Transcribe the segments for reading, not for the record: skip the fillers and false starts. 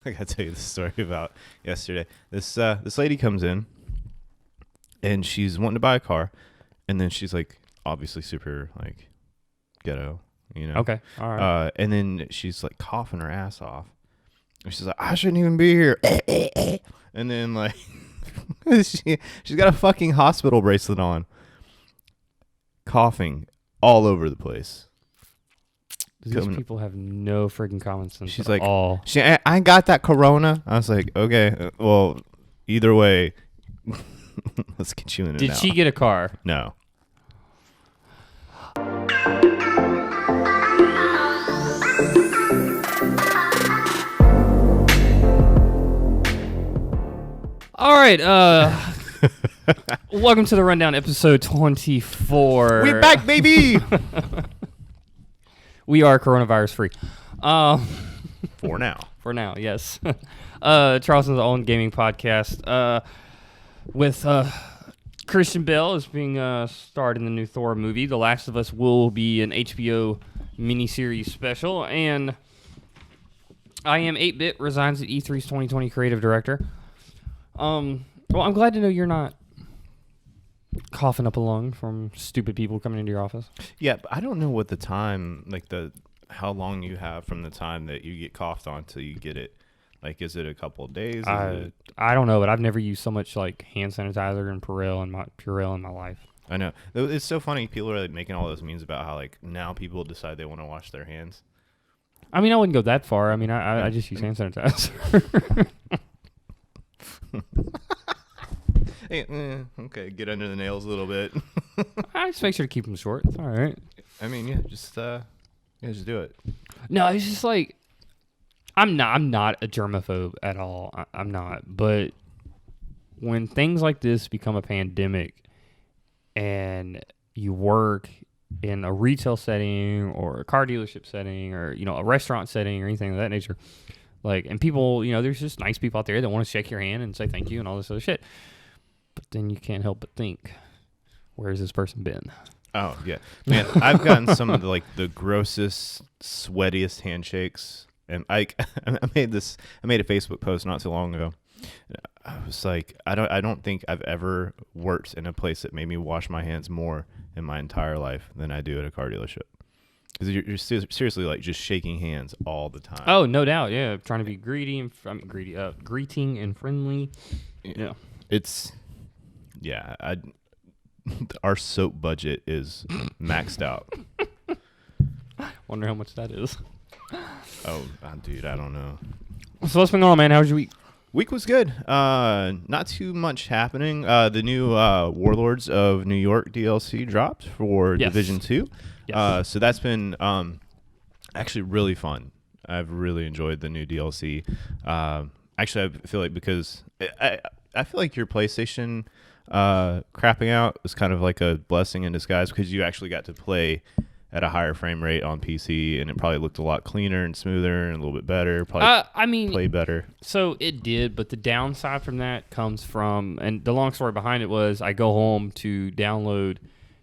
I gotta tell you the story about yesterday. This lady comes in, and she's wanting to buy a car, and then she's like, obviously super like ghetto, you know. Okay, all right. And then she's like coughing her ass off. And she's like, I shouldn't even be here. And then like, she's got a fucking hospital bracelet on, coughing all over the place. These people have no freaking common sense. She's at like, all. I got that corona. I was like, okay, well, either way, let's get you in it. Did she get a car? No. All right. Welcome to the Rundown, episode 24. We're back, baby. We are coronavirus free. For now. For now, yes. Charleston's own gaming podcast with Christian Bale is being starred in the new Thor movie. The Last of Us will be an HBO miniseries special. And I am 8-Bit, resigns at E3's 2020 creative director. Well, I'm glad to know you're not coughing up a lung from stupid people coming into your office. Yeah, but I don't know what the time, like how long you have from the time that you get coughed on till you get it. Like, is it a couple of days? I don't know, but I've never used so much like hand sanitizer and Purell in my life. I know. It's so funny. People are like making all those memes about how like now people decide they want to wash their hands. I mean, I wouldn't go that far. I mean, I just use hand sanitizer. Hey, okay, get under the nails a little bit. I just make sure to keep them short. It's all right. I mean, yeah, just do it. No, it's just like I'm not a germaphobe at all. I'm not. But when things like this become a pandemic, and you work in a retail setting or a car dealership setting or a restaurant setting or anything of that nature, like, and people, there's just nice people out there that want to shake your hand and say thank you and all this other shit. But then you can't help but think, where's this person been? Oh yeah, man! I've gotten some of the grossest, sweatiest handshakes, and I made a Facebook post not too long ago. I was like, I don't think I've ever worked in a place that made me wash my hands more in my entire life than I do at a car dealership. Because you're seriously like just shaking hands all the time. Oh, no doubt. Yeah, trying to be greeting and friendly. Yeah, our soap budget is maxed out. Wonder how much that is. Oh, dude, I don't know. So what's been going on, man? How was your week? Week was good. Not too much happening. The new Warlords of New York DLC dropped for Division 2. Yes. So that's been actually really fun. I've really enjoyed the new DLC. Actually, I feel like because I feel like your PlayStation crapping out was kind of like a blessing in disguise because you actually got to play at a higher frame rate on PC, and it probably looked a lot cleaner and smoother and a little bit better. Probably play better. So it did, but the downside from that comes from, and the long story behind it was, I go home to download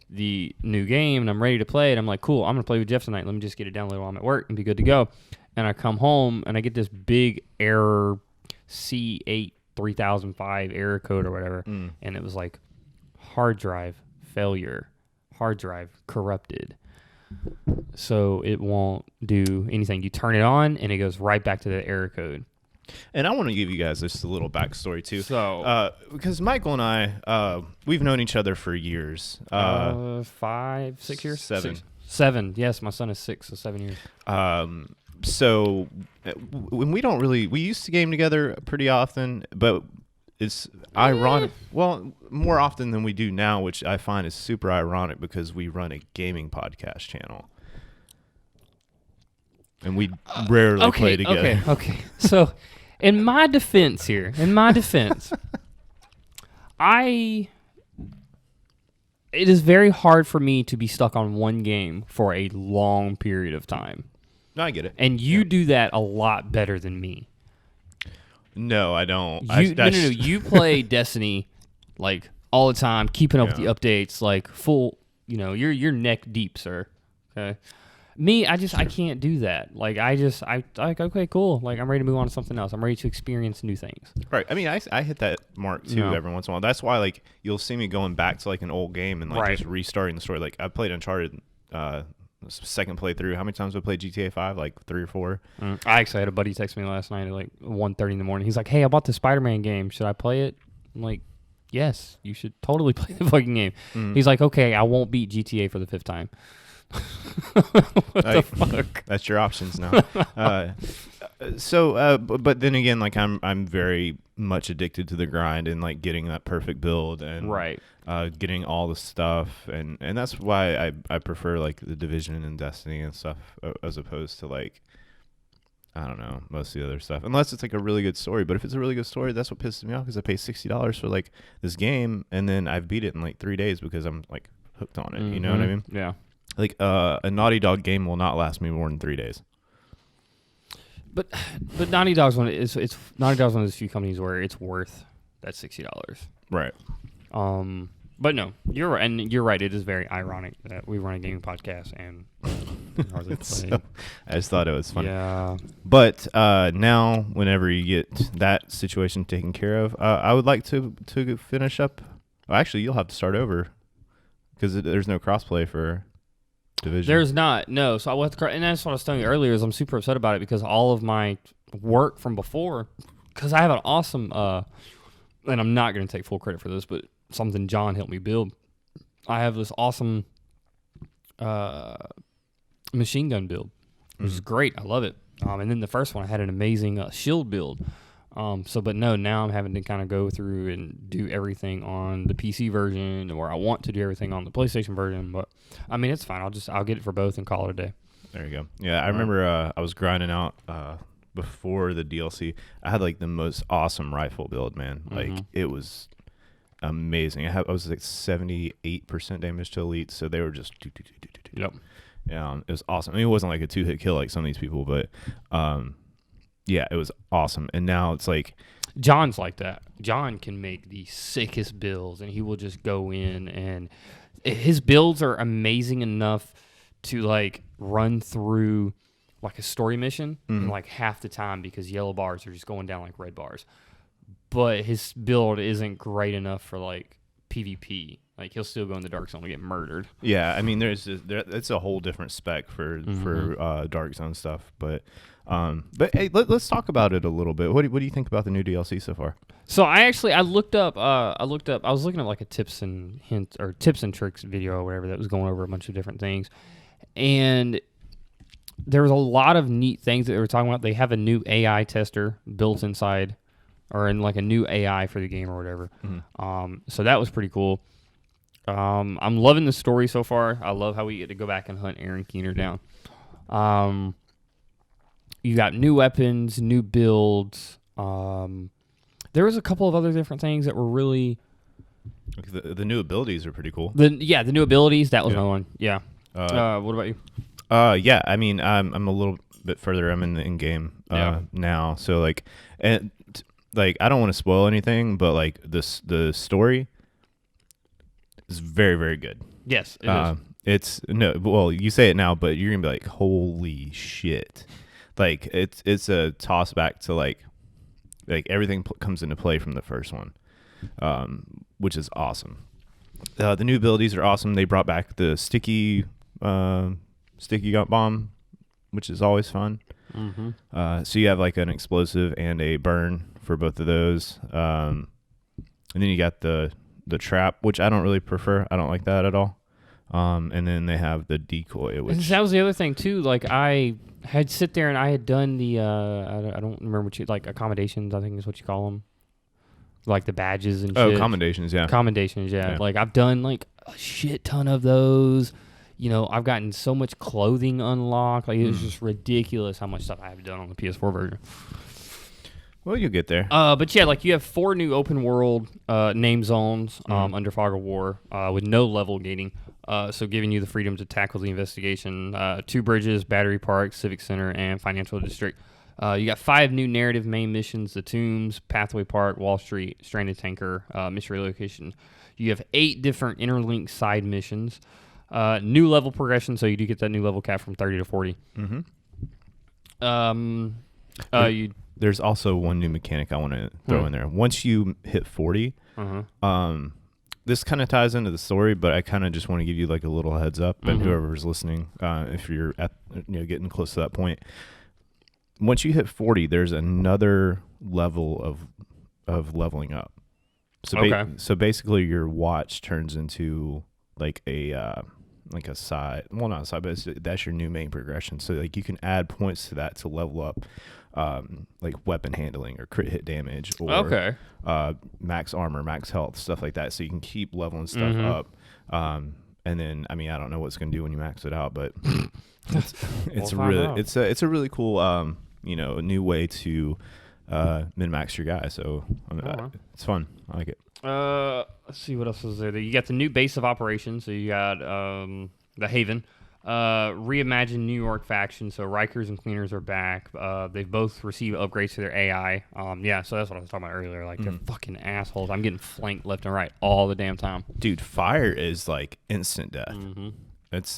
the new game, and I'm ready to play it. I'm like, cool, I'm going to play with Jeff tonight. Let me just get it downloaded while I'm at work and be good to go. And I come home, and I get this big error C8 3005 error code or whatever, and it was like, hard drive failure, hard drive corrupted. So it won't do anything. You turn it on, and it goes right back to the error code. And I want to give you guys just a little backstory, too. So, because Michael and I, we've known each other for years. 5, 6 years? 7. 7. Yes, my son is 6, so 7 years. So when we used to game together pretty often, but it's ironic. Well, more often than we do now, which I find is super ironic because we run a gaming podcast channel. And we rarely play together. Okay. So, in my defense, it is very hard for me to be stuck on one game for a long period of time. No, I get it. And you do that a lot better than me. No, I don't. No. You play Destiny like all the time, keeping up with the updates, like full. You're neck deep, sir. Okay. Me, I can't do that. Like, like, okay, cool. Like, I'm ready to move on to something else. I'm ready to experience new things. Right. I mean, I hit that mark too every once in a while. That's why, like, you'll see me going back to like an old game and like just restarting the story. Like, I played Uncharted, second playthrough. How many times have I played GTA 5? Like 3 or 4. I actually had a buddy text me last night at like 1:30 in the morning. He's like, "Hey, I bought the Spider-Man game. Should I play it?" I'm like, "Yes, you should totally play the fucking game." He's like, "Okay, I won't beat GTA for the 5th time." What the fuck? That's your options now. But then again, like I'm very much addicted to the grind and like getting that perfect build and getting all the stuff and that's why I prefer like the Division and Destiny and stuff as opposed to like I don't know most of the other stuff unless it's like a really good story. But if it's a really good story, that's what pisses me off because I pay $60 for like this game and then I've beat it in like 3 days because I'm like hooked on it. You know what I mean? Yeah. Like a Naughty Dog game will not last me more than 3 days. But Naughty Dog's one of those few companies where it's worth that $60. Right. But no, you're right, and you're right. It is very ironic that we run a gaming podcast and hardly play. I just thought it was funny. Yeah. But now, whenever you get that situation taken care of, I would like to finish up. Well, actually, you'll have to start over because there's no crossplay for Division. There's not, no. So and that's what I was telling you earlier. Is I'm super upset about it because all of my work from before, because I have an awesome, and I'm not going to take full credit for this, but something John helped me build. I have this awesome machine gun build, which is great. I love it. And then the first one, I had an amazing shield build. Now I'm having to kind of go through and do everything on the PC version, or I want to do everything on the PlayStation version. But I mean, it's fine. I'll get it for both and call it a day. There you go. Yeah, I remember I was grinding out before the DLC. I had like the most awesome rifle build, man. Like it was amazing. I was like 78% damage to elite, so they were just. Yep. Yeah, it was awesome. I mean, it wasn't like a 2-hit kill like some of these people, but. Yeah, it was awesome. And now it's like... John's like that. John can make the sickest builds, and he will just go in, and his builds are amazing enough to, like, run through, like, a story mission in, like, half the time because yellow bars are just going down like red bars. But his build isn't great enough for, like, PvP. Like, he'll still go in the Dark Zone and get murdered. Yeah, I mean, it's a whole different spec for Dark Zone stuff, but hey, let's talk about it a little bit. What do you think about the new DLC so far? So I looked up. I was looking at like a tips and tricks video or whatever that was going over a bunch of different things, and there was a lot of neat things that they were talking about. They have a new AI tester built inside, or in like a new AI for the game or whatever. So that was pretty cool. I'm loving the story so far. I love how we get to go back and hunt Aaron Keener down. You got new weapons, new builds. There was a couple of other different things that were really... The new abilities are pretty cool. The new abilities, that was another one. Yeah. What about you? Yeah, I mean, I'm a little bit further. I'm in the in-game now. So, like, and like I don't want to spoil anything, but, like, the story is very, very good. Yes, it is. Well, you say it now, but you're going to be like, holy shit. Like it's a toss back to like everything comes into play from the first one, which is awesome. The new abilities are awesome. They brought back the sticky gun bomb, which is always fun. So you have like an explosive and a burn for both of those, and then you got the trap, which I don't really prefer. I don't like that at all. And then they have the decoy, which that was the other thing too. Like I had sit there and I had done the I don't remember what you like accommodations. I think is what you call them, like the badges and shit. Commendations, yeah. Commendations, yeah. Like I've done like a shit ton of those. You know, I've gotten so much clothing unlocked. Like it was just ridiculous how much stuff I have done on the PS4 version. Well, you'll get there. But yeah, like you have 4 new open world name zones under Fog of War with no level gating. So giving you the freedom to tackle the investigation. 2 bridges, Battery Park, Civic Center, and Financial District. You got 5 new narrative main missions: The Tombs, Pathway Park, Wall Street, Stranded Tanker, Mystery Location. You have 8 different interlinked side missions. New level progression, so you do get that new level cap from 30 to 40. There's also one new mechanic I want to throw in there. Once you hit 40, this kind of ties into the story, but I kind of just want to give you like a little heads up, and whoever's listening, if you're at getting close to that point, once you hit 40, there's another level of leveling up. So so basically, your watch turns into like a side. Well, not a side, but that's your new main progression. So like you can add points to that to level up. Like weapon handling or crit hit damage or max armor, max health, stuff like that. So you can keep leveling stuff up. And then, I mean, I don't know what it's going to do when you max it out, but it's a really cool, new way to min max your guy. So it's fun. I like it. Let's see what else is there. You got the new base of operations. So you got the Haven. Reimagined New York faction, so Rikers and Cleaners are back. They've both received upgrades to their AI. So that's what I was talking about earlier. Like, they're fucking assholes. I'm getting flanked left and right all the damn time. Dude, fire is like instant death.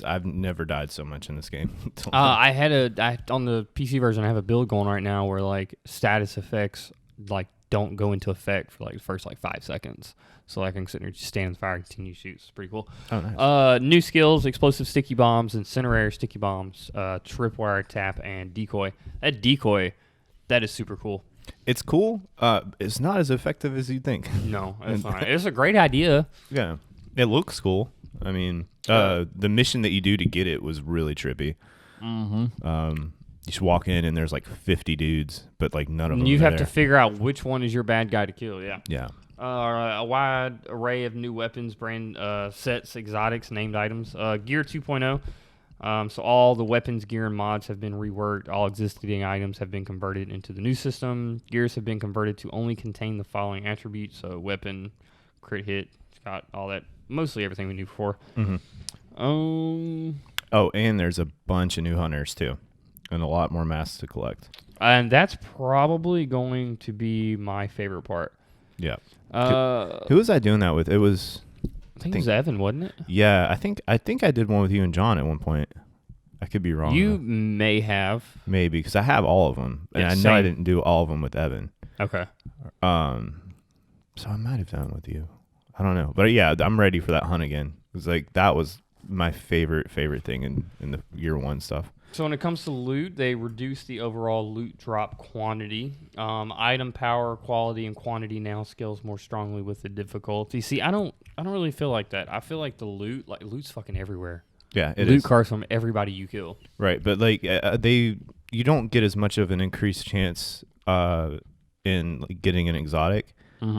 I've never died so much in this game. I on the PC version, I have a build going right now where like status effects like don't go into effect for like the first like 5 seconds. So I can sit there, just stand in the fire and continue to shoot. It's pretty cool. Oh, nice. New skills, explosive sticky bombs, incinerator sticky bombs, tripwire tap, and decoy. That decoy, that is super cool. It's cool. It's not as effective as you'd think. No, it's not. It's a great idea. Yeah. It looks cool. I mean, the mission that you do to get it was really trippy. You just walk in and there's like 50 dudes, but like none of them You have to figure out which one is your bad guy to kill, yeah. Yeah. A wide array of new weapons, brand sets, exotics, named items. Gear 2.0. So all the weapons, gear, and mods have been reworked. All existing items have been converted into the new system. Gears have been converted to only contain the following attributes. So weapon, crit hit, it's got all that. Mostly everything we knew before. And there's a bunch of new hunters too. And a lot more masks to collect. And that's probably going to be my favorite part. Yeah. Who was I doing that with? It was... I think it was Evan, wasn't it? Yeah, I think I did one with you and John at one point. I could be wrong. You may have. Maybe, because I have all of them. And I know I didn't do all of them with Evan. Okay. So I might have done it with you. I don't know. But yeah, I'm ready for that hunt again. It was like, that was my favorite thing in the year one stuff. So when it comes to loot, they reduce the overall loot drop quantity. Item power, quality, and quantity now scales more strongly with the difficulty. See, I don't really feel like that. I feel like the loot's fucking everywhere. Yeah, it loot is. cards from everybody you kill. Right, but like you don't get as much of an increased in like, getting an exotic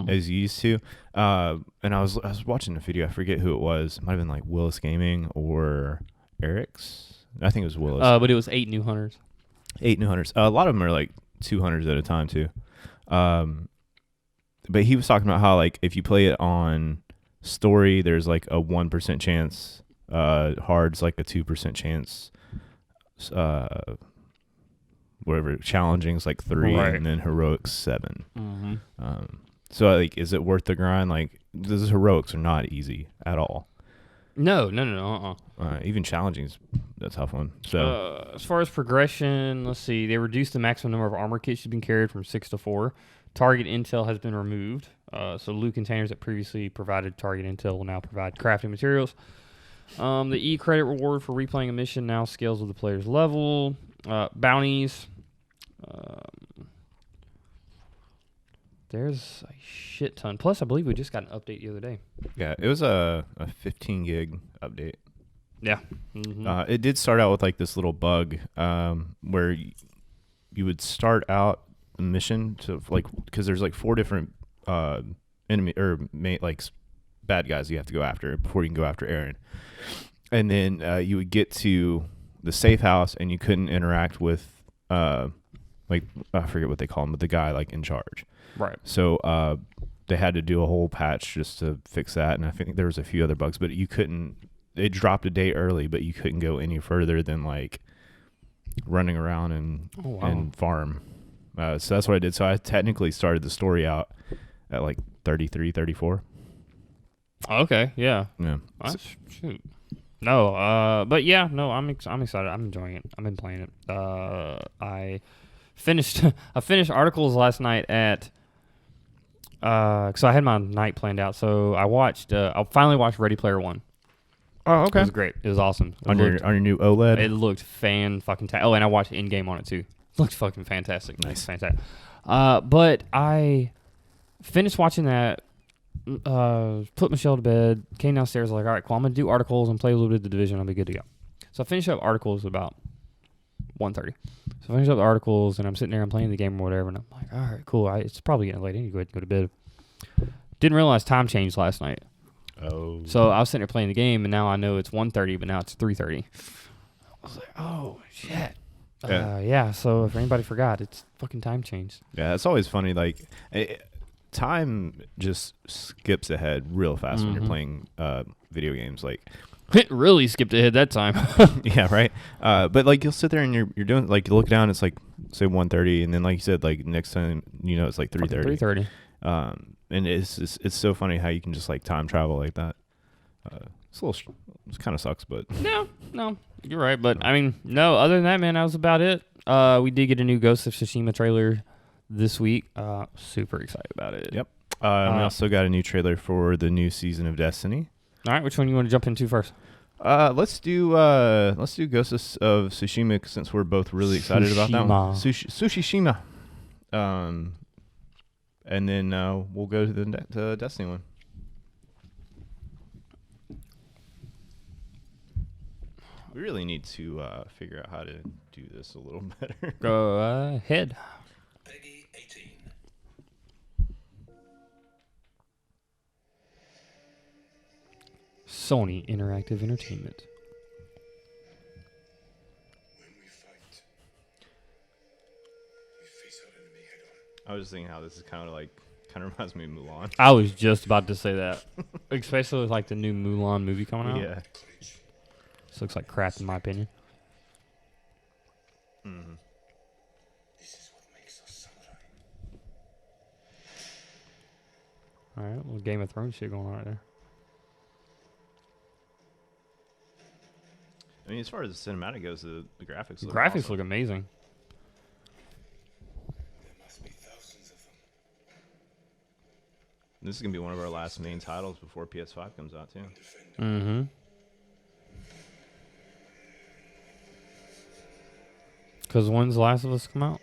as you used to. And I was watching a video. I forget who it was. It might have been like Willis Gaming or Eric's. I think it was Willis. But it was 8 new hunters. 8 new hunters. A lot of them are like 2 hunters at a time too. But he was talking about how like if you play it on story, there's like a 1% chance. Hard's like a 2% chance. Whatever, challenging's like 3, right. And then heroic's 7. So like, is it worth the grind? Like, those heroics are not easy at all. No. Even challenging's a tough one. So as far as progression, let's see. They reduced the maximum number of armor kits to be carried from 6 to 4. Target intel has been removed. So loot containers that previously provided target intel will now provide crafting materials. The E-credit reward for replaying a mission now scales with the player's level. Bounties. There's a shit ton. Plus, I believe we just got an update the other day. Yeah, it was a 15 gig update. Yeah. It did start out with like this little bug where you would start out the mission to like, because there's like 4 different enemy or like bad guys you have to go after before you can go after Aaron. And then you would get to the safe house and you couldn't interact with like, I forget what they call him, but the guy like in charge. Right. So they had to do a whole patch just to fix that, and I think there was a few other bugs, but you couldn't. It dropped a day early, but you couldn't go any further than like running around and farm. So that's what I did. So I technically started the story out at like 33, 34. Okay. Yeah. Yeah. Shoot. No, but yeah, no, I'm excited. I'm enjoying it. I've been playing it. I finished Articles last night at so I had my night planned out. So I finally watched Ready Player One. Oh, okay. It was great. It was awesome. On your new OLED. It looked fan-fucking-tastic. Oh, and I watched in-game on it too. It looked fucking fantastic. Nice. Fantastic. But I finished watching that. Put Michelle to bed, came downstairs, like, all right, cool, I'm going to do Articles and play a little bit of The Division, I'll be good to go. So I finished up Articles about 1:30. So I finished up the Articles, and I'm sitting there, I'm playing the game or whatever, and I'm like, all right, cool, it's probably getting late, I need to go ahead and go to bed. Didn't realize time changed last night. Oh. So I was sitting there playing the game, and now I know it's 1:30, but now it's 3:30. I was like, oh, shit. Yeah, so if anybody forgot, it's fucking time changed. Yeah, it's always funny, like... time just skips ahead real fast when you're playing video games. Like, it really skipped ahead that time. Yeah, right. But like you'll sit there and you're doing like you look down, it's like say 1:30, and then like you said, like next time it's like 3:30. 3:30. And it's so funny how you can just like time travel like that. It kind of sucks, but no, you're right. But I mean, no. Other than that, man, that was about it. We did get a new Ghost of Tsushima trailer this week. Super excited about it. Yep. We also got a new trailer for the new season of Destiny. All right, which one you want to jump into first? Let's do Ghost of Tsushima since we're both really excited about that one. Tsushima. And then we'll go to the Destiny one. We really need to figure out how to do this a little better. Go ahead. Peggy 18. Sony Interactive Entertainment. When we fight, we face our enemy head on. I was just thinking how this is kind of reminds me of Mulan. I was just about to say that, especially with like the new Mulan movie coming out. Yeah. This looks like crap in my opinion. Mm-hmm. This is what makes us samurai. All right, little Game of Thrones shit going on right there. I mean, as far as the cinematic goes, the graphics look Graphics awesome. look amazing. There must be thousands of them. This is going to be one of our last main titles before PS5 comes out, too. Defend. Mm-hmm. Because when's The Last of Us come out?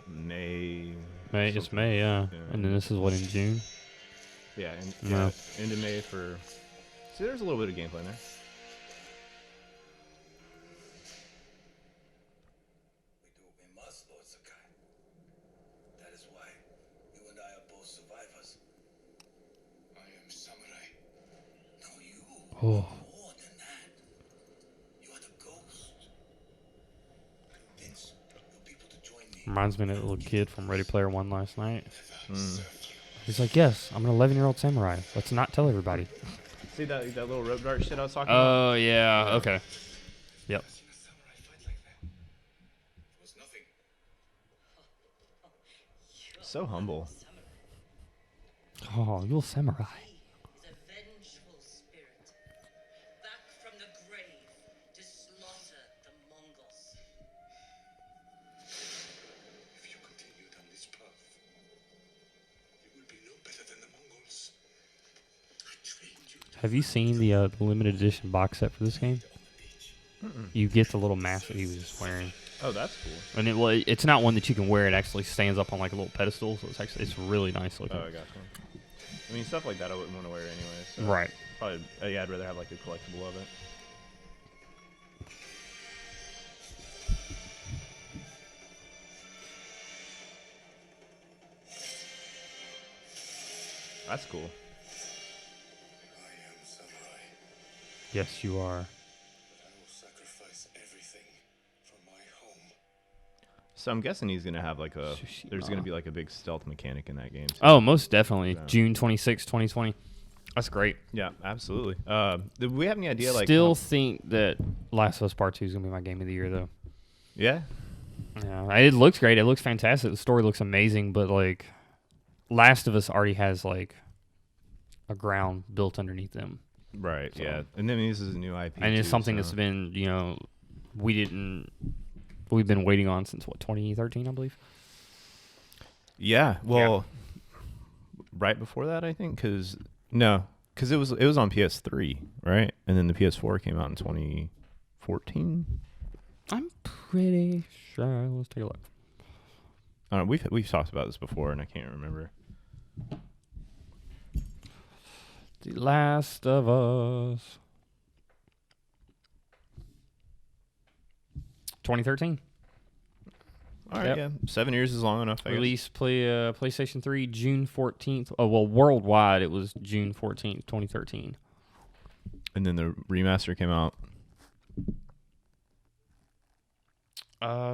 May. It's May, yeah. Yeah. And then this is what, in June? Yeah, No. End of May for... See, there's a little bit of gameplay there. We do what we must, Lord Sakai. That is why you and I are both survivors. I am samurai. No, you. Oh. More than that. You are the ghost. Convince your people to join me. Reminds me of that little kid from Ready Player One last night. Mm. He's like, yes, I'm an 11-year-old samurai. Let's not tell everybody. See that little rope dart shit I was talking about? Oh, yeah. Okay. Yep. I've seen a samurai fight like that. It was nothing. So humble. Oh, you're a samurai. Is a vengeful spirit, back from the grave to slaughter the Mongols. If you continue down this path, you will be no better than the Mongols. I trained you to Have you seen the limited edition box set for this game? You get the little mask that he was just wearing. Oh, that's cool. And it's not one that you can wear. It actually stands up on like a little pedestal, so it's really nice looking. Oh, I got you. I mean, stuff like that I wouldn't want to wear anyway. So Right. Probably, yeah, I'd rather have like a collectible of it. That's cool. I am samurai, Yes, you are. but I will sacrifice everything for my home. So I'm guessing he's gonna have like a. Tsushima. There's gonna be like a big stealth mechanic in that game. Too. Oh, most definitely. Yeah. June 26, 2020. That's great. Yeah, absolutely. Do we have any idea? Like, Still think that Last of Us Part 2 is going to be my game of the year, though. yeah. Yeah, it looks great. It looks fantastic. The story looks amazing, but like Last of Us already has like a ground built underneath them. Right. So. Yeah. And then this is a new IP. And it's too, something so. that's been, we've been waiting on since 2013, I believe. Yeah. Well, right before that, I think, because it was on PS3, right? And then the PS4 came out in 2014. I'm pretty sure. Let's take a look. I don't know, we've talked about this before, and I can't remember. The Last of Us. 2013. All right, yeah. 7 years is long enough, I guess. Release PlayStation 3 June 14th. Oh, well, worldwide it was June 14th, 2013. And then the remaster came out. I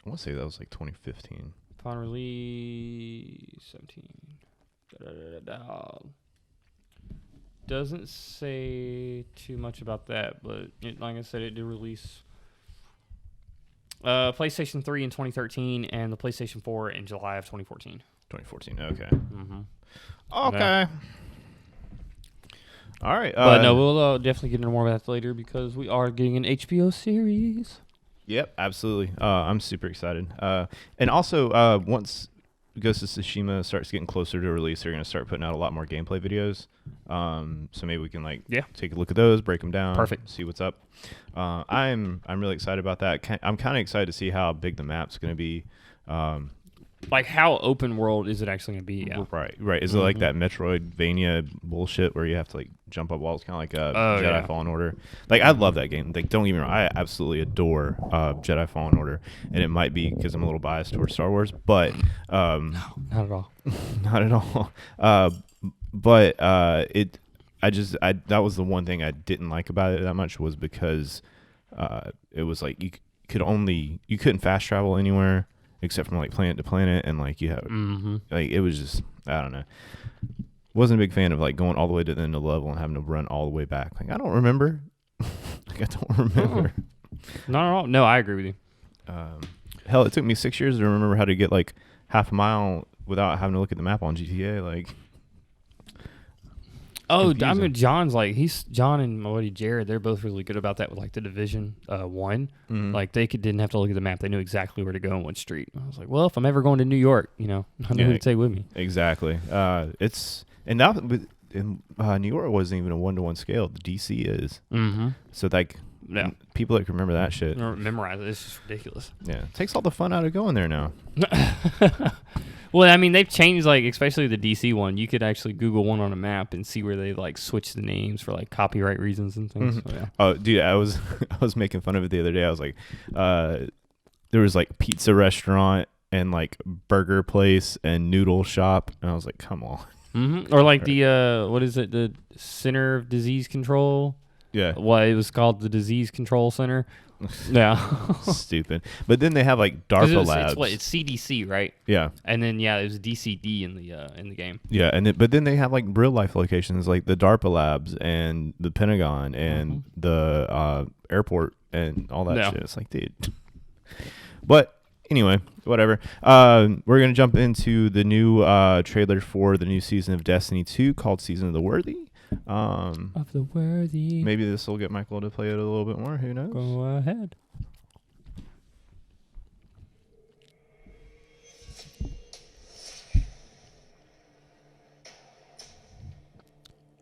want to say that was like 2015. Upon release, 17. Doesn't say too much about that, but like I said, it did release PlayStation 3 in 2013 and the PlayStation 4 in July of 2014. 2014, okay. Mm-hmm. Okay. Yeah. All right. But no, we'll definitely get into more of that later because we are getting an HBO series. Yep, absolutely. I'm super excited. And also, once Ghost of Tsushima starts getting closer to release, they're going to start putting out a lot more gameplay videos. So maybe we can take a look at those, break them down, Perfect. see what's up. I'm really excited about that. I'm kind of excited to see how big the map's going to be. Like, how open world is it actually going to be? Yeah. Right. Is it like that Metroidvania bullshit where you have to like jump up walls, kind of like Jedi Fallen Order? Like, I love that game. Like, don't get me wrong, I absolutely adore Jedi Fallen Order, and it might be because I'm a little biased towards Star Wars, but no, not at all. not at all. But that was the one thing I didn't like about it that much, was because it was like you couldn't fast travel anywhere except from like planet to planet, and like you have like, it was just, I don't know. Wasn't a big fan of like going all the way to the end of the level and having to run all the way back. Like, I don't remember. Like, I don't remember. Not at all. No, I agree with you. Hell, it took me 6 years to remember how to get like half a mile without having to look at the map on GTA. Like, I mean, John and my buddy Jared, they're both really good about that with like the Division 1. Like, they didn't have to look at the map. They knew exactly where to go on what street. I was like, well, if I'm ever going to New York, I know who to take with me. Exactly. And now in New York wasn't even a 1-to-1 scale. The DC is. So like, people that can remember that shit. Memorize it. It's just ridiculous. Yeah. It takes all the fun out of going there now. Well, I mean, they've changed, like, especially the DC one. You could actually Google one on a map and see where they like switch the names for like copyright reasons and things. So, yeah. Oh, dude, I was making fun of it the other day. I was like, there was like pizza restaurant and like burger place and noodle shop, and I was like, come on. Or like the what is it? The Center of Disease Control. Yeah. Well, it was called the Disease Control Center. Yeah. Stupid. But then they have like DARPA labs. It's CDC, right? Yeah. And then it was DCD in the game. Yeah, but then they have like real life locations like the DARPA labs and the Pentagon and the airport and all that shit. It's like, dude. But anyway, whatever. We're gonna jump into the new trailer for the new season of Destiny 2 called Season of the Worthy. Of the Worthy. Maybe this will get Michael to play it a little bit more. Who knows? Go ahead.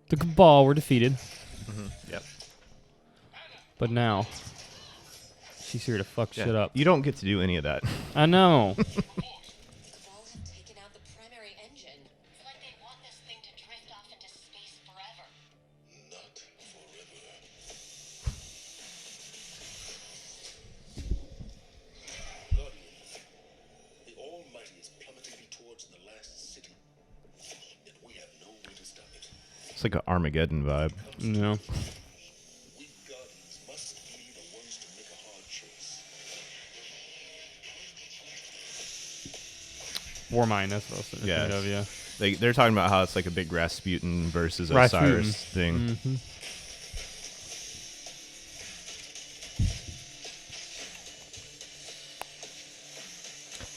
The Cabal were defeated. Yep. But now, she's here to fuck shit up. You don't get to do any of that. I know. It's like an Armageddon vibe. No. We Guardians must be the ones to make a hard choice. Warmind, that's what I was thinking of, yeah. They're talking about how it's like a big Rasputin versus Rasputin. Osiris thing. Mm-hmm.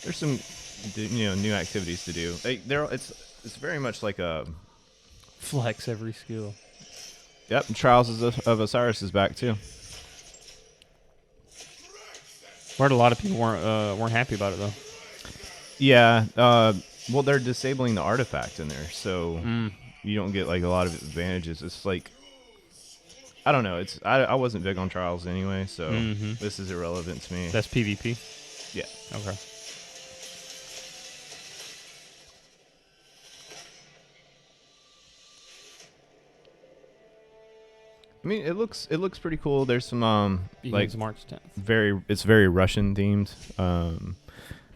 There's some new activities to do. It's very much like a Flex every skill. Yep, and Trials of Osiris is back too. Heard a lot of people weren't happy about it though. Yeah, well, they're disabling the artifact in there, so you don't get like a lot of advantages. It's like, I don't know. I wasn't big on Trials anyway, so this is irrelevant to me. That's PvP? Yeah. Okay. I mean, it looks pretty cool. There's some Begins March 10th. It's very Russian themed,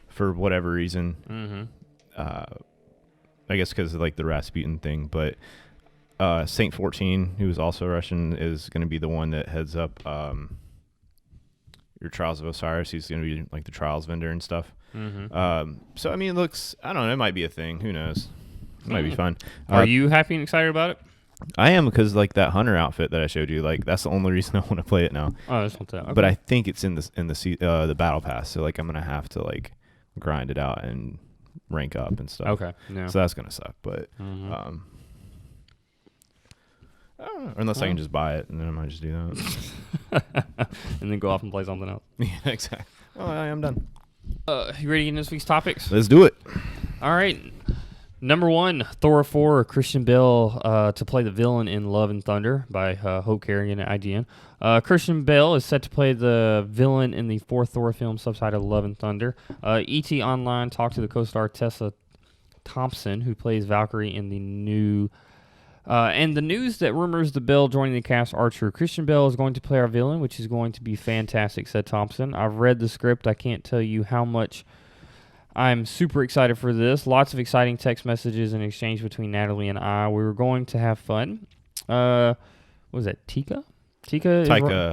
for whatever reason. I guess because of like the Rasputin thing, but Saint 14, who is also Russian, is going to be the one that heads up your Trials of Osiris. He's going to be like the trials vendor and stuff. So I mean, it looks, I don't know, it might be a thing. Who knows? It might be fun. Are you happy and excited about it? I am, because like that hunter outfit that I showed you, like that's the only reason I want to play it now. Oh, that's okay. But I think it's in the battle pass, so like I'm gonna have to like grind it out and rank up and stuff. Okay. Yeah. So that's gonna suck, but I don't know, unless I can just buy it, and then I might just do that. And then go off and play something else. Yeah, exactly. Oh, I am done. You ready to get into this week's topics? Let's do it. All right. Number 1, Thor 4, Christian Bale to play the villain in Love and Thunder by Hope Carrigan at IGN. Christian Bale is set to play the villain in the 4th Thor film subtitled Love and Thunder. ET Online talked to the co-star Tessa Thompson, who plays Valkyrie in the new... and the news that rumors the Bale joining the cast are true. Christian Bale is going to play our villain, which is going to be fantastic, said Thompson. I've read the script. I can't tell you how much... I'm super excited for this. Lots of exciting text messages and exchange between Natalie and I. We were going to have fun. What was that, Taika? Taika,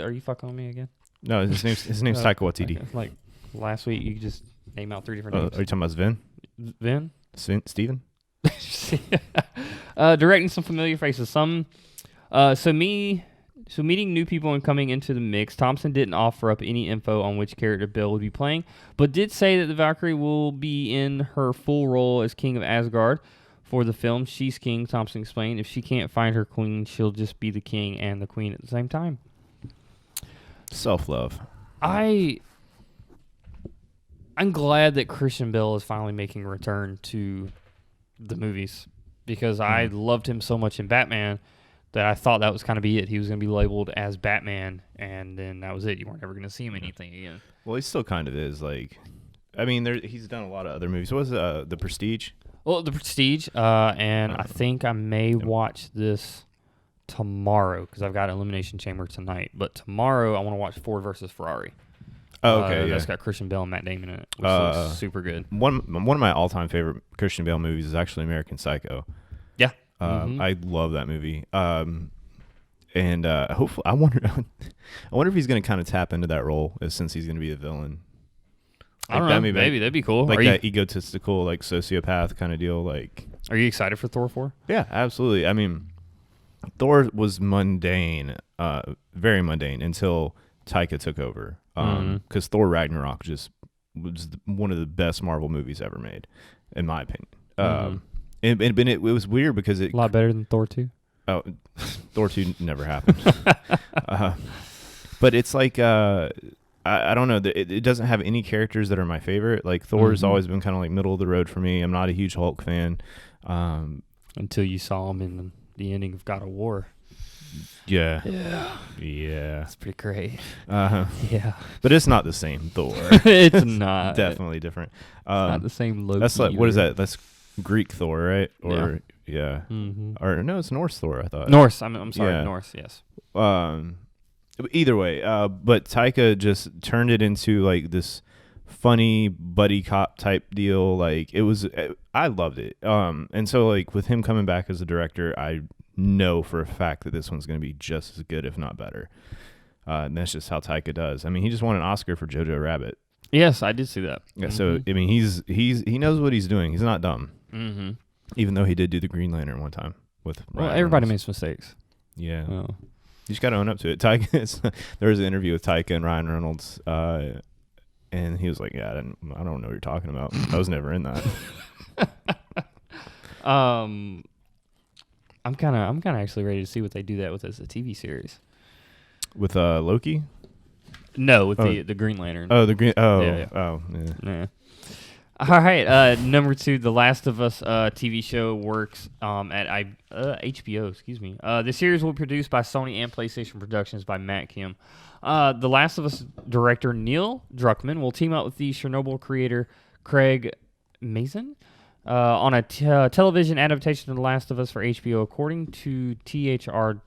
are you fucking with me again? No, his name's Taika Waititi. Okay. Like last week, you just name out 3 different names. Are you talking about Sven? Vin? Steven? Directing some familiar faces. So meeting new people and coming into the mix, Thompson didn't offer up any info on which character Bale would be playing, but did say that the Valkyrie will be in her full role as King of Asgard for the film. She's king, Thompson explained. If she can't find her queen, she'll just be the king and the queen at the same time. Self-love. I'm glad that Christian Bale is finally making a return to the movies, because I loved him so much in Batman that I thought that was kind of be it. He was going to be labeled as Batman, and then that was it. You weren't ever going to see him in anything again. Well, he still kind of is. Like, I mean, he's done a lot of other movies. What was The Prestige? Well, The Prestige, and I think I may watch this tomorrow, because I've got Elimination Chamber tonight. But tomorrow I want to watch Ford versus Ferrari. Oh, okay. That's got Christian Bale and Matt Damon in it, which looks super good. One of my all-time favorite Christian Bale movies is actually American Psycho. Yeah. I love that movie. And hopefully, I wonder if he's going to kind of tap into that role, since he's going to be a villain. Like, I don't know. Maybe that'd be cool. Like that egotistical, like sociopath kind of deal. Like, are you excited for Thor 4? Yeah, absolutely. I mean, Thor was mundane, very mundane, until Taika took over. Because Thor Ragnarok just was one of the best Marvel movies ever made, in my opinion. It was weird because it... A lot better than Thor 2? Oh, Thor 2 never happened. But it's like... I don't know. It doesn't have any characters that are my favorite. Like, Thor's always been kind of like middle of the road for me. I'm not a huge Hulk fan. Until you saw him in the ending of God of War. Yeah. It's pretty great. Yeah. But it's not the same Thor. It's not. Definitely different. It's not the same Loki. That's like, what is that? That's Greek Thor, right? Or or no, it's Norse Thor, I thought. Norse. I'm sorry, Norse. Yes. Either way, but Taika just turned it into like this funny buddy cop type deal. Like, I loved it. And so like with him coming back as a director, I know for a fact that this one's going to be just as good, if not better. And that's just how Taika does. I mean, he just won an Oscar for Jojo Rabbit. Yes, I did see that. Yeah. So I mean, he knows what he's doing. He's not dumb. Even though he did do the Green Lantern one time with. Well, everybody makes mistakes. Yeah. Oh. You just got to own up to it. Taika, there was an interview with Taika and Ryan Reynolds, and he was like, "Yeah, I don't know what you're talking about. I was never in that." I'm kind of actually ready to see what they do that with as a TV series. With Loki? No, with the Green Lantern. Oh, the Green. Oh, Yeah. oh, yeah. Yeah. All right, number 2, The Last of Us TV show works at HBO. Excuse me. The series will be produced by Sony and PlayStation Productions by Matt Kim. The Last of Us director Neil Druckmann will team up with the Chernobyl creator Craig Mazin on a television adaptation of The Last of Us for HBO. According to THR,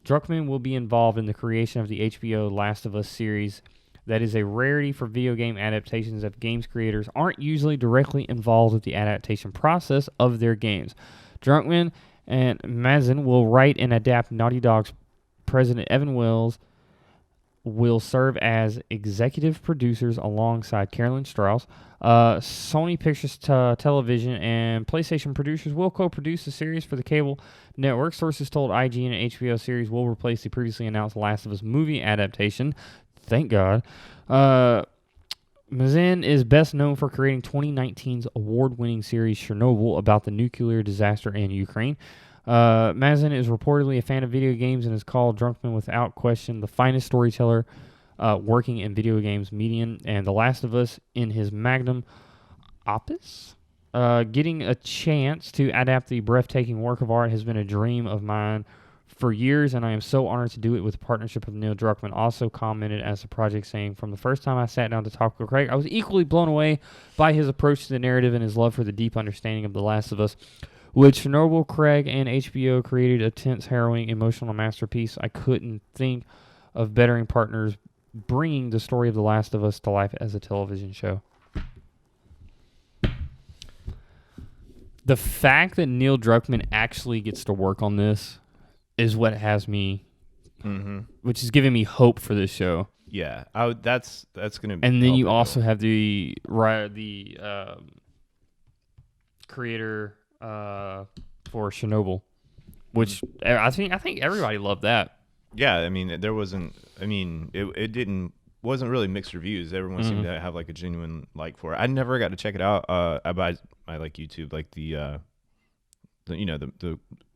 Druckmann will be involved in the creation of the HBO Last of Us series. That is a rarity for video game adaptations, as games creators aren't usually directly involved with the adaptation process of their games. Druckmann and Mazin will write and adapt. Naughty Dog's president Evan Wells will serve as executive producers alongside Carolyn Strauss. Sony Pictures Television and PlayStation producers will co-produce the series for the cable network. Sources told IGN and HBO series will replace the previously announced Last of Us movie adaptation. Thank God. Mazin is best known for creating 2019's award-winning series Chernobyl about the nuclear disaster in Ukraine. Mazin is reportedly a fan of video games and has called Druckmann without question the finest storyteller working in video games medium, and The Last of Us in his magnum opus. Getting a chance to adapt the breathtaking work of art has been a dream of mine for years, and I am so honored to do it with the partnership of Neil Druckmann. Also commented as the project, saying, "From the first time I sat down to talk with Craig, I was equally blown away by his approach to the narrative and his love for the deep understanding of The Last of Us. With Chernobyl, Craig and HBO created a tense, harrowing, emotional masterpiece. I couldn't think of bettering partners bringing the story of The Last of Us to life as a television show." The fact that Neil Druckmann actually gets to work on this is what has me, which is giving me hope for this show. Yeah, that's gonna be. And then you also have the creator for Chernobyl, which I think everybody loved that. Yeah, I mean, there wasn't. I mean, wasn't really mixed reviews. Everyone seemed to have like a genuine like for it. I never got to check it out. I like YouTube, like the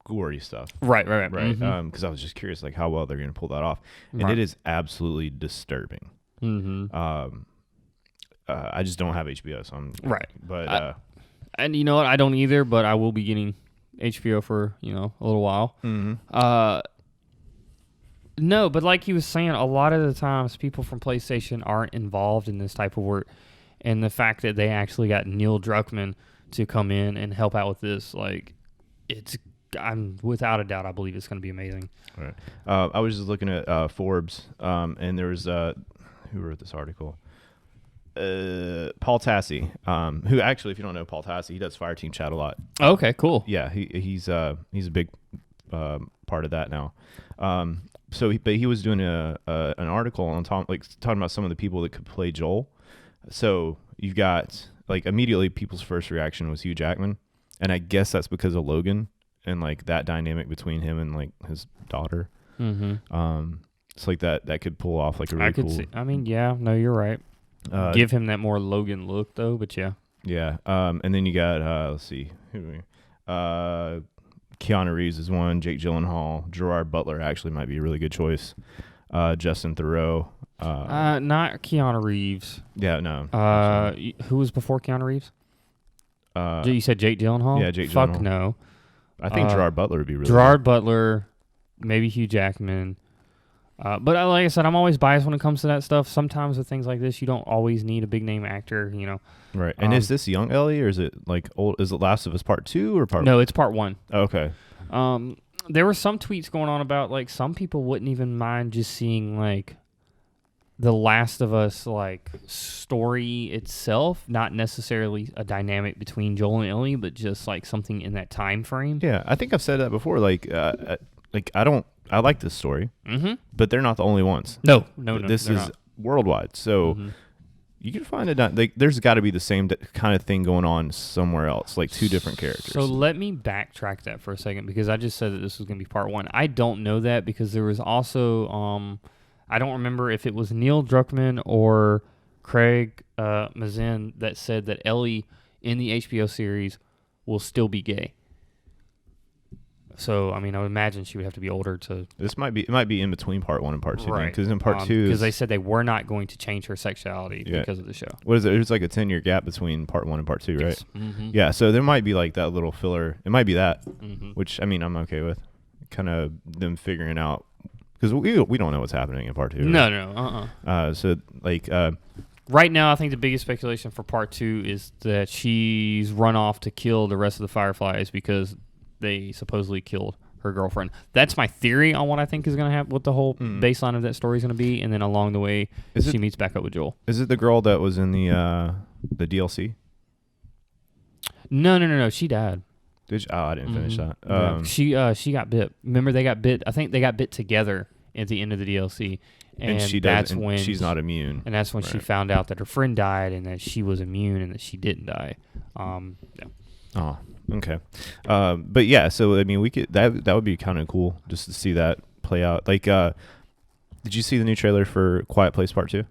gory stuff. Right. Because I was just curious, like how well they're going to pull that off, and it is absolutely disturbing. I just don't have HBO, so I'm right. But and you know what? I don't either, but I will be getting HBO for a little while. No, but like he was saying, a lot of the times people from PlayStation aren't involved in this type of work, and the fact that they actually got Neil Druckmann to come in and help out with this, like, I'm without a doubt, I believe it's going to be amazing. All right. I was just looking at Forbes, and there was who wrote this article? Paul Tassi, who actually, if you don't know Paul Tassi, he does Fireteam Chat a lot. Oh, okay, cool. Yeah, he's a big part of that now. But he was doing an article on talking about some of the people that could play Joel. So you've got like immediately people's first reaction was Hugh Jackman, and I guess that's because of Logan and like that dynamic between him and like his daughter. It's like that could pull off like a really cool. See. I mean, yeah, no, you're right. Give him that more Logan look though, but yeah. Yeah. And then you got let's see Keanu Reeves is one, Jake Gyllenhaal, Gerard Butler actually might be a really good choice. Justin Theroux. Not Keanu Reeves. Yeah, no. Who was before Keanu Reeves? Uh, You said Jake Gyllenhaal? Yeah, Jake Fuck Gyllenhaal. no. I think Gerard Butler would be really Gerard Butler, maybe Hugh Jackman. But like I said, I'm always biased when it comes to that stuff. Sometimes with things like this, you don't always need a big name actor, Right. And is this young Ellie, or is it like old? Is it Last of Us Part 2 or Part? No, it's Part 1. Okay. There were some tweets going on about like some people wouldn't even mind just seeing like the Last of Us like story itself, not necessarily a dynamic between Joel and Ellie, but just like something in that time frame. Yeah, I think I've said that before. I like this story, but they're not the only ones. No. This is worldwide, so you can find it. There's got to be the same kind of thing going on somewhere else, like two different characters. So let me backtrack that for a second, because I just said that this was going to be Part 1. I don't know that, because there was also I don't remember if it was Neil Druckmann or Craig Mazin that said that Ellie in the HBO series will still be gay. So I mean, I would imagine she would have to be older to. It might be in between part 1 and part 2, Right. Because in part 2, because they said they were not going to change her sexuality because of the show. What is it? There's like a 10-year gap between part 1 and part 2, right? Yes. Mm-hmm. Yeah, so there might be like that little filler. It might be that, Mm-hmm. which I mean I'm okay with. Kind of them figuring out because we don't know what's happening in part 2. Right? No. So like. Right now, I think the biggest speculation for part 2 is that she's run off to kill the rest of the Fireflies because they supposedly killed her girlfriend. That's my theory on what I think is going to happen, what the whole baseline of that story is going to be, and then along the way, she meets back up with Joel. Is it the girl that was in the DLC? No. She died. I didn't finish that. She got bit. Remember, they got bit. I think they got bit together at the end of the DLC. And she's not immune. And that's when she found out that her friend died and that she was immune and that she didn't die. Yeah. Oh, okay. But yeah, so I mean, we could that would be kind of cool just to see that play out. Like, did you see the new trailer for Quiet Place Part 2?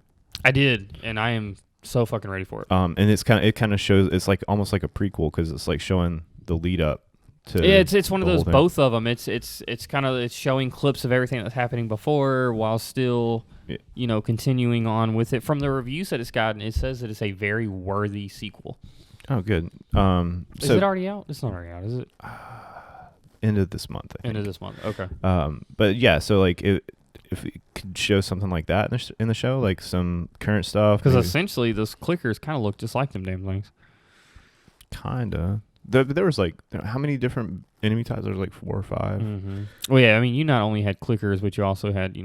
I did, and I am so fucking ready for it. And it kind of shows it's like almost like a prequel because it's like showing the lead up. It's one of those, both of them. It's kind of it's showing clips of everything that's happening before while still, continuing on with it. From the reviews that it's gotten, it says that it's a very worthy sequel. Oh, good. Is it already out? It's not already out, is it? End of this month, I think. End of this month, okay. But yeah, so like if we could show something like that in the show, like some current stuff. Because essentially those clickers kind of look just like them damn things. Kinda. There was like how many different enemy types? There was like 4 or 5. Mm-hmm. Well, yeah, I mean, you not only had clickers, but you also had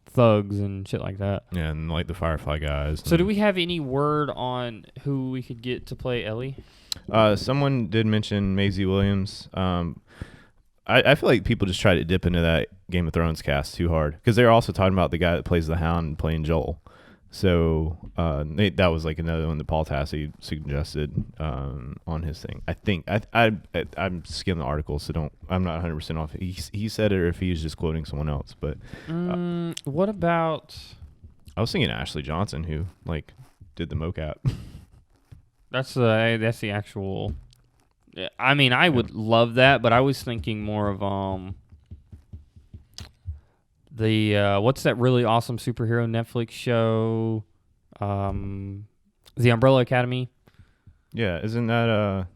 thugs and shit like that. Yeah, and like the Firefly guys. So, do we have any word on who we could get to play Ellie? Someone did mention Maisie Williams. I feel like people just try to dip into that Game of Thrones cast too hard because they're also talking about the guy that plays the Hound playing Joel. So that was like another one that Paul Tassi suggested on his thing. I think I'm skimming the article, so I'm not 100% off. He said it, or if he's just quoting someone else. But what about? I was thinking Ashley Johnson, who like did the mocap. That's the actual. I mean, I would love that, but I was thinking more of the what's that really awesome superhero Netflix show? The Umbrella Academy. Yeah, isn't that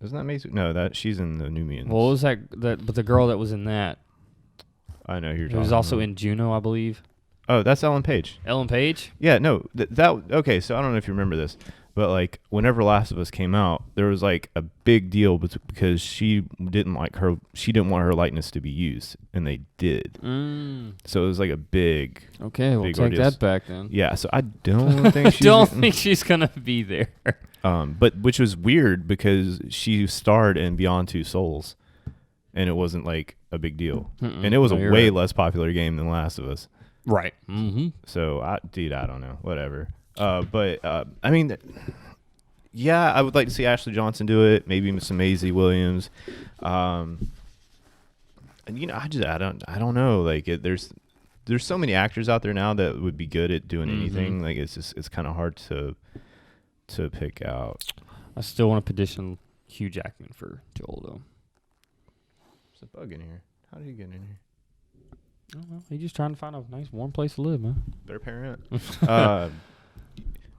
Maisie? No, she's in the New Mutants. What was that? But the girl that was in that. I know who you're talking. It was also in Juno, I believe. Oh, that's Ellen Page. Ellen Page? Yeah, no, okay. So I don't know if you remember this, but like whenever Last of Us came out, there was like a big deal because she didn't want her likeness to be used, and they did. So it was like a big. Okay, we'll take that back then. Yeah, so I don't think she's gonna be there. But which was weird because she starred in Beyond Two Souls, and it wasn't like a big deal, and it was a way less popular game than Last of Us. Right. Mm-hmm. So, I don't know. Whatever. But, I mean, yeah, I would like to see Ashley Johnson do it. Maybe some Maisie Williams. And, I don't know. Like, there's so many actors out there now that would be good at doing anything. Like, it's kind of hard to pick out. I still want to petition Hugh Jackman for Joel, though. There's a bug in here. How did he get in here? I don't know. He's just trying to find a nice, warm place to live, man. Their parent.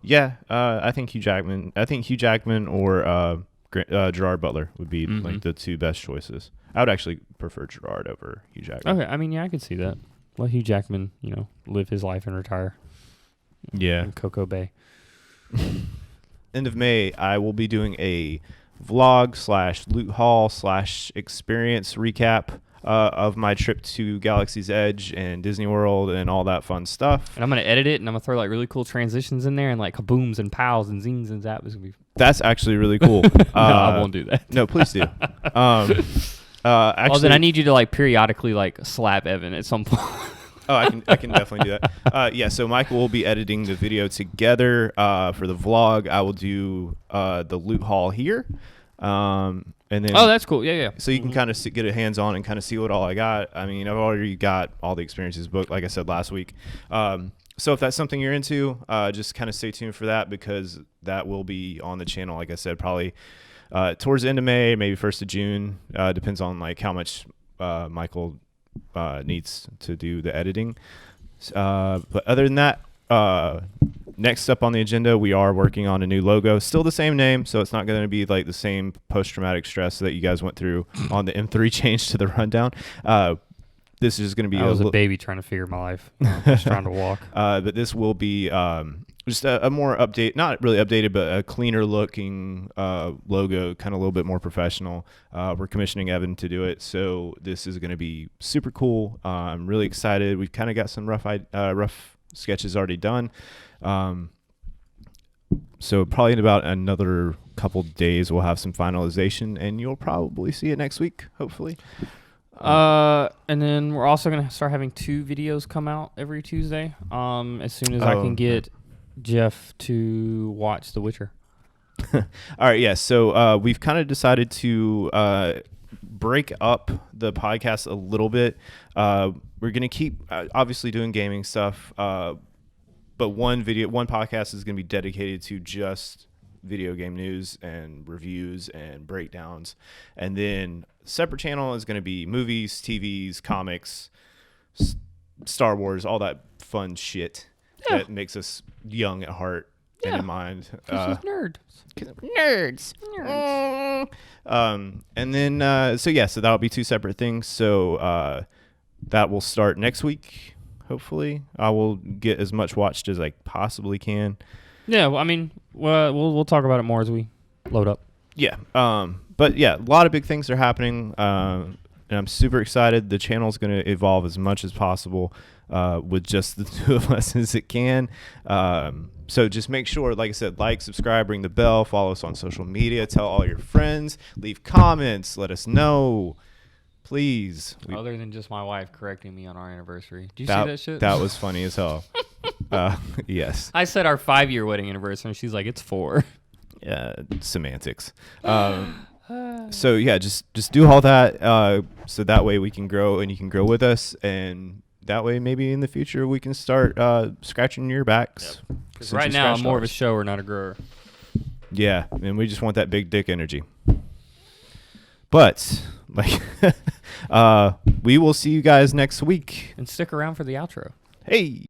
Yeah, I think Hugh Jackman. Or Gerard Butler would be like the two best choices. I would actually prefer Gerard over Hugh Jackman. Okay, I mean, yeah, I could see that. Let Hugh Jackman, live his life and retire. Yeah. In Cocoa Bay. End of May, I will be doing a vlog / loot haul / experience recap of my trip to Galaxy's Edge and Disney World and all that fun stuff. And I'm going to edit it, and I'm going to throw like really cool transitions in there and like kabooms and pows and zings and zaps. That's actually really cool. No, I won't do that. No, please do. Actually, then I need you to like periodically like slap Evan at some point. Oh, I can definitely do that. Yeah, so Michael will be editing the video together for the vlog. I will do the loot haul here. And then, that's cool. Yeah. So you can kind of get a hands on and kind of see what all I got. I mean, I've already got all the experiences booked, like I said last week. So if that's something you're into, just kind of stay tuned for that because that will be on the channel. Like I said, probably towards the end of May, maybe 1st of June. Depends on like how much Michael needs to do the editing. But other than that, next up on the agenda, we are working on a new logo. Still the same name, so it's not going to be like the same post-traumatic stress that you guys went through on the M3 change to the rundown. This is going to be I was a baby trying to figure my life. Just trying to walk. But this will be just a more not really updated, but a cleaner looking logo, kind of a little bit more professional. We're commissioning Evan to do it, so this is going to be super cool. I'm really excited. We've kind of got some rough sketches already done. So probably in about another couple days, we'll have some finalization, and you'll probably see it next week, hopefully. And then we're also going to start having 2 videos come out every Tuesday. As soon as I can get Jeff to watch The Witcher. All right. Yeah. So, we've kind of decided to, break up the podcast a little bit. We're going to keep obviously doing gaming stuff. But one podcast is going to be dedicated to just video game news and reviews and breakdowns. And then separate channel is going to be movies, TVs, comics, Star Wars, all that fun shit that makes us young at heart and in mind. Nerds. And then, so that'll be 2 separate things. So that will start next week. Hopefully, I will get as much watched as I possibly can. Yeah, well, I mean, we'll talk about it more as we load up. Yeah. But yeah, a lot of big things are happening, and I'm super excited. The channel is going to evolve as much as possible with just the 2 of us as it can. So just make sure, like I said, subscribe, ring the bell, follow us on social media, tell all your friends, leave comments, let us know. Please. Other than just my wife correcting me on our anniversary. Do you see that shit? That was funny as hell. Yes. I said our 5-year wedding anniversary, and she's like, it's 4. Yeah, semantics. So yeah, just do all that so that way we can grow and you can grow with us, and that way maybe in the future we can start scratching your backs. Because right now I'm more of a shower, not a grower. Yeah, and we just want that big dick energy. But we will see you guys next week. And stick around for the outro. Hey.